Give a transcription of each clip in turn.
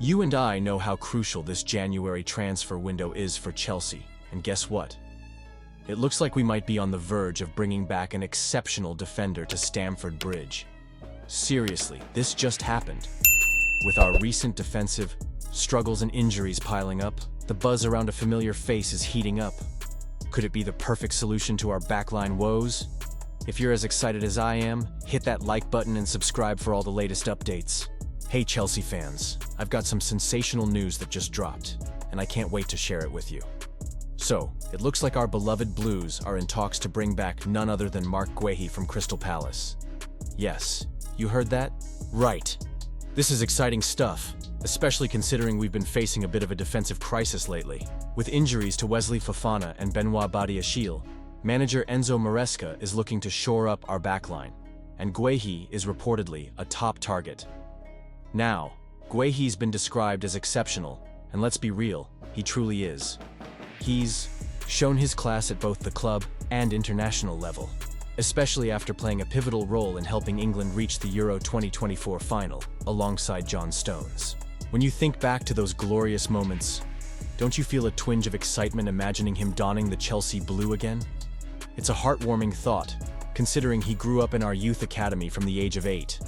You and I know how crucial this January transfer window is for Chelsea, and guess what? It looks like we might be on the verge of bringing back an exceptional defender to Stamford Bridge. Seriously, this just happened. With our recent defensive struggles and injuries piling up, the buzz around a familiar face is heating up. Could it be the perfect solution to our backline woes? If you're as excited as I am, hit that like button and subscribe for all the latest updates. Hey Chelsea fans, I've got some sensational news that just dropped, and I can't wait to share it with you. So, it looks like our beloved Blues are in talks to bring back none other than Marc Guéhi from Crystal Palace. Yes, you heard that? Right. This is exciting stuff, especially considering we've been facing a bit of a defensive crisis lately. With injuries to Wesley Fofana and Benoit Badiashile, manager Enzo Maresca is looking to shore up our backline, and Guéhi is reportedly a top target. Now, Guéhi's been described as exceptional, and let's be real, he truly is. He's shown his class at both the club and international level, especially after playing a pivotal role in helping England reach the Euro 2024 final, alongside John Stones. When you think back to those glorious moments, don't you feel a twinge of excitement imagining him donning the Chelsea blue again? It's a heartwarming thought, considering he grew up in our youth academy from the age of 8.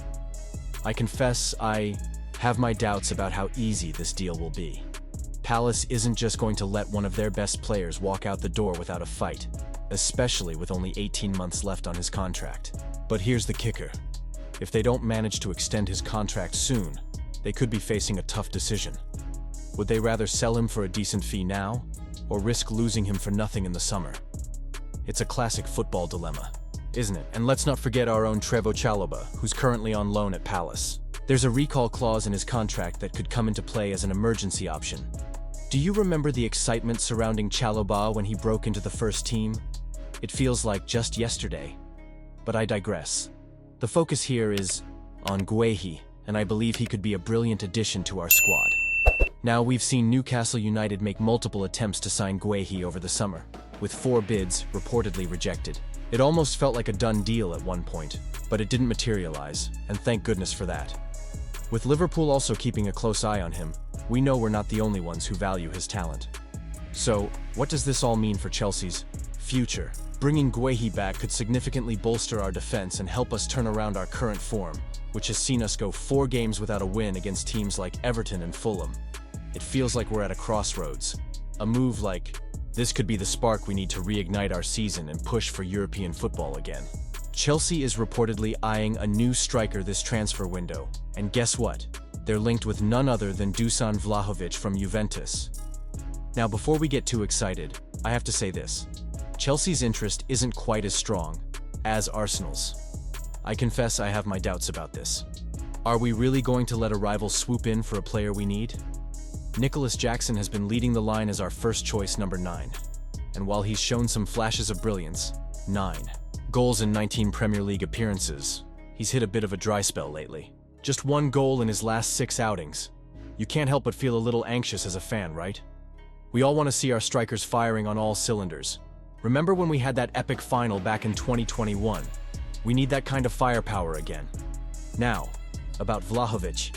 I confess I have my doubts about how easy this deal will be. Palace isn't just going to let one of their best players walk out the door without a fight, especially with only 18 months left on his contract. But here's the kicker. If they don't manage to extend his contract soon, they could be facing a tough decision. Would they rather sell him for a decent fee now, or risk losing him for nothing in the summer? It's a classic football dilemma, isn't it? And let's not forget our own Trevoh Chalobah, who's currently on loan at Palace. There's a recall clause in his contract that could come into play as an emergency option. Do you remember the excitement surrounding Chalobah when he broke into the first team? It feels like just yesterday. But I digress. The focus here is on Guéhi, and I believe he could be a brilliant addition to our squad. Now, we've seen Newcastle United make multiple attempts to sign Guéhi over the summer, with 4 bids reportedly rejected. It almost felt like a done deal at one point, but it didn't materialize, and thank goodness for that. With Liverpool also keeping a close eye on him, we know we're not the only ones who value his talent. So, what does this all mean for Chelsea's future? Bringing Guéhi back could significantly bolster our defense and help us turn around our current form, which has seen us go 4 games without a win against teams like Everton and Fulham. It feels like we're at a crossroads. A move like this could be the spark we need to reignite our season and push for European football again. Chelsea is reportedly eyeing a new striker this transfer window, and guess what? They're linked with none other than Dusan Vlahovic from Juventus. Now, before we get too excited, I have to say this. Chelsea's interest isn't quite as strong as Arsenal's. I confess I have my doubts about this. Are we really going to let a rival swoop in for a player we need? Nicholas Jackson has been leading the line as our first choice number 9. And while he's shown some flashes of brilliance, 9 goals in 19 Premier League appearances, he's hit a bit of a dry spell lately. Just 1 goal in his last 6 outings. You can't help but feel a little anxious as a fan, right? We all want to see our strikers firing on all cylinders. Remember when we had that epic final back in 2021? We need that kind of firepower again. Now, about Vlahovic.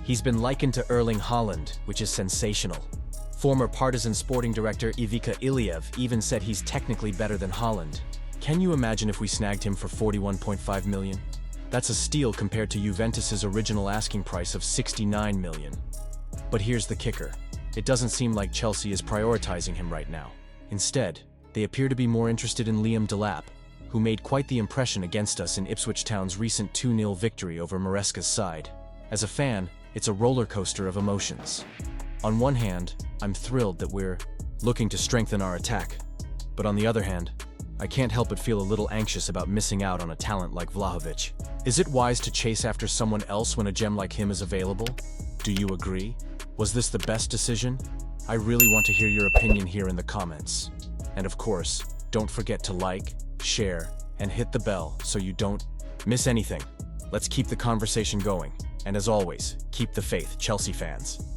He's been likened to Erling Haaland, which is sensational. Former Partizan sporting director Ivica Iliev even said he's technically better than Haaland. Can you imagine if we snagged him for 41.5 million? That's a steal compared to Juventus's original asking price of 69 million. But here's the kicker. It doesn't seem like Chelsea is prioritizing him right now. Instead, they appear to be more interested in Liam Delap, who made quite the impression against us in Ipswich Town's recent 2-0 victory over Maresca's side. As a fan, it's a roller coaster of emotions. On one hand, I'm thrilled that we're looking to strengthen our attack. But on the other hand, I can't help but feel a little anxious about missing out on a talent like Vlahovic. Is it wise to chase after someone else when a gem like him is available? Do you agree? Was this the best decision? I really want to hear your opinion here in the comments. And of course, don't forget to like, share, and hit the bell so you don't miss anything. Let's keep the conversation going. And as always, keep the faith, Chelsea fans.